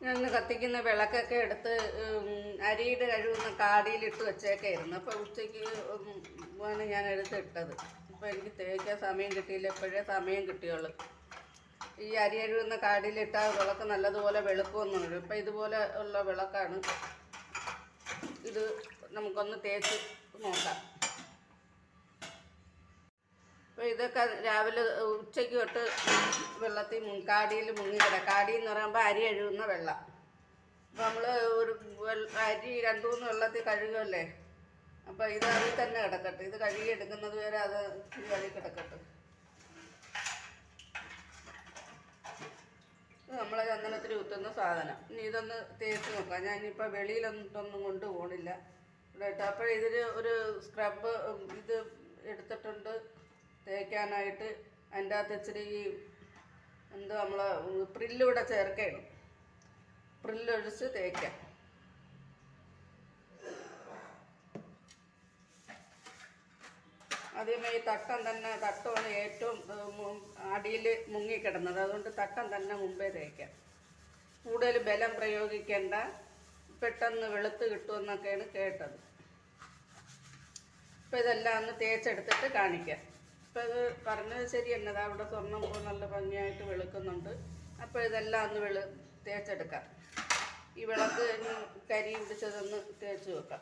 ഞാൻ കത്തിക്കുന്ന വിളക്കൊക്കെ എടുത്ത് അരിയിട്ട് കഴുകുന്ന കാടിയിലിട്ട് വെച്ചേക്കായിരുന്നു. അപ്പോൾ ഉച്ചയ്ക്ക് ആണ് ഞാൻ എടുത്തിട്ടത്. അപ്പോൾ എനിക്ക് തേക്കാൻ സമയം കിട്ടിയില്ല, എപ്പോഴേ സമയം കിട്ടിയുള്ളൂ. ഈ അരി കഴുകുന്ന കാടിയിലിട്ടാൽ വിളക്ക് നല്ലതുപോലെ വെളുക്കുമെന്ന് പറയും. ഇപ്പം ഇതുപോലെ ഉള്ള വിളക്കാണ് ഇത്. നമുക്കൊന്ന് തേച്ച് നോക്കാം. അപ്പോൾ ഇതൊക്കെ രാവിലെ ഉച്ചയ്ക്ക് തൊട്ട് വെള്ളത്തിൽ കാടിയിൽ മുങ്ങിക്കിട. കാടി എന്ന് പറയുമ്പോൾ അരി കഴുകുന്ന വെള്ളം. അപ്പോൾ നമ്മൾ ഒരു അരി 2-3 വെള്ളത്തിൽ കഴുകുമല്ലേ, അപ്പോൾ ഇത് അതിൽ തന്നെ കിടക്കട്ടെ. ഇത് കഴുകി എടുക്കുന്നത് വരെ അത് കഴുകി കിടക്കട്ടെ. ഇത് നമ്മളെ ചന്ദനത്തിൽ കുത്തുന്ന സാധനം. ഇനി ഇതൊന്ന് തേച്ച് നോക്കാം. ഞാനിപ്പോൾ വെളിയിലൊന്നും കൊണ്ട് പോകണില്ല ഇവിടെ ഇട്ട്. അപ്പോൾ ഇതിൽ ഒരു സ്ക്രബ് ഇത് എടുത്തിട്ടുണ്ട് തേക്കാനായിട്ട്. അതിൻ്റെ അകത്ത് ഇച്ചിരി എന്തോ നമ്മൾ പ്രില്ലൂടെ ചേർക്കണം. പ്രില്ലൊഴിച്ച് തേക്കാം. ആദ്യമേ ഈ തട്ടമാണ് ഏറ്റവും അടിയിൽ മുങ്ങിക്കിടന്നത്. അതുകൊണ്ട് തട്ടം തന്നെ മുമ്പേ തേക്കാം. കൂടുതൽ ബലം പ്രയോഗിക്കേണ്ട, പെട്ടെന്ന് വെളുത്ത് കിട്ടുമെന്നൊക്കെയാണ് കേട്ടത്. അപ്പോൾ ഇതെല്ലാം ഒന്ന് തേച്ചെടുത്തിട്ട് കാണിക്കാം. അപ്പോൾ ഇത് പറഞ്ഞത് ശരി തന്നെ. അവിടെ സ്വർണ്ണം പോലെ നല്ല ഭംഗിയായിട്ട് വെളുക്കുന്നുണ്ട്. അപ്പോൾ ഇതെല്ലാം ഒന്ന് തേച്ചെടുക്കാം. ഈ വിളക്ക് കരി പിടിച്ചതൊന്ന് തേച്ച് വെക്കാം.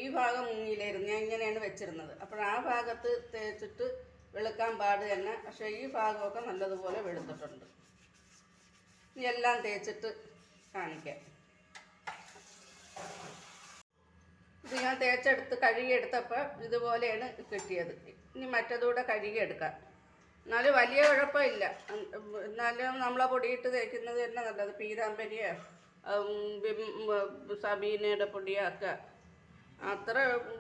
ഈ ഭാഗം മുങ്ങിയിലായിരുന്നു, ഞാൻ ഇങ്ങനെയാണ് വെച്ചിരുന്നത്. അപ്പോൾ ആ ഭാഗത്ത് തേച്ചിട്ട് വെളുക്കാൻ പാട് തന്നെ. പക്ഷേ ഈ ഭാഗമൊക്കെ നല്ലതുപോലെ വെളുത്തിട്ടുണ്ട്. ഇനി എല്ലാം തേച്ചിട്ട് കാണിക്കാം. ഇത് ഞാൻ തേച്ചെടുത്ത് കഴുകിയെടുത്തപ്പോൾ ഇതുപോലെയാണ് കിട്ടിയത്. ഇനി മറ്റതുകൂടെ കഴുകിയെടുക്കാം. എന്നാലും വലിയ കുഴപ്പമില്ല. എന്നാലും നമ്മളെ പൊടിയിട്ട് തേക്കുന്നത് തന്നെ നല്ലത്. പീതാമ്പരിയോ സബീനയുടെ പൊടിയോ ഒക്കെ അത്ര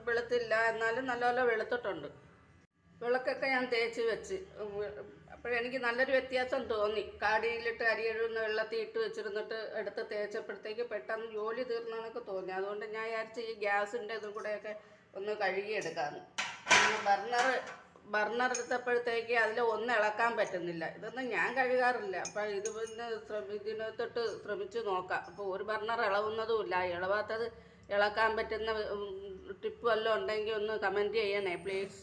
വെളുത്തില്ല, എന്നാലും നല്ലപോലെ വെളുത്തിട്ടുണ്ട്. വിളക്കൊക്കെ ഞാൻ തേച്ച് വെച്ച്. അപ്പോഴെനിക്ക് നല്ലൊരു വ്യത്യാസം തോന്നി. കാടിയിലിട്ട് അരി കഴുകുന്ന വെള്ളത്തിൽ ഇട്ട് വെച്ചിരുന്നിട്ട് എടുത്ത് തേച്ചപ്പോഴത്തേക്ക് പെട്ടെന്ന് ജോലി തീർന്നതൊക്കെ തോന്നി. അതുകൊണ്ട് ഞാൻ വിചാരിച്ച് ഈ ഗ്യാസിൻ്റെ ഇതും കൂടെയൊക്കെ ഒന്ന് കഴുകിയെടുക്കാമെന്ന്. ബർണർ എടുത്തപ്പോഴത്തേക്ക് അതിൽ ഒന്നും ഇളക്കാൻ പറ്റുന്നില്ല. ഇതൊന്നും ഞാൻ കഴുകാറില്ല. അപ്പോൾ ഇത് പിന്നെ ഇതിനകത്തോട്ട് ശ്രമിച്ച് നോക്കാം. അപ്പോൾ ഒരു ബർണർ ഇളവുന്നതുമില്ല. ഇളവാത്തത് ഇളക്കാൻ പറ്റുന്ന ടിപ്പ് വല്ലതും ഉണ്ടെങ്കിൽ ഒന്ന് കമൻറ്റ് ചെയ്യണേ പ്ലീസ്.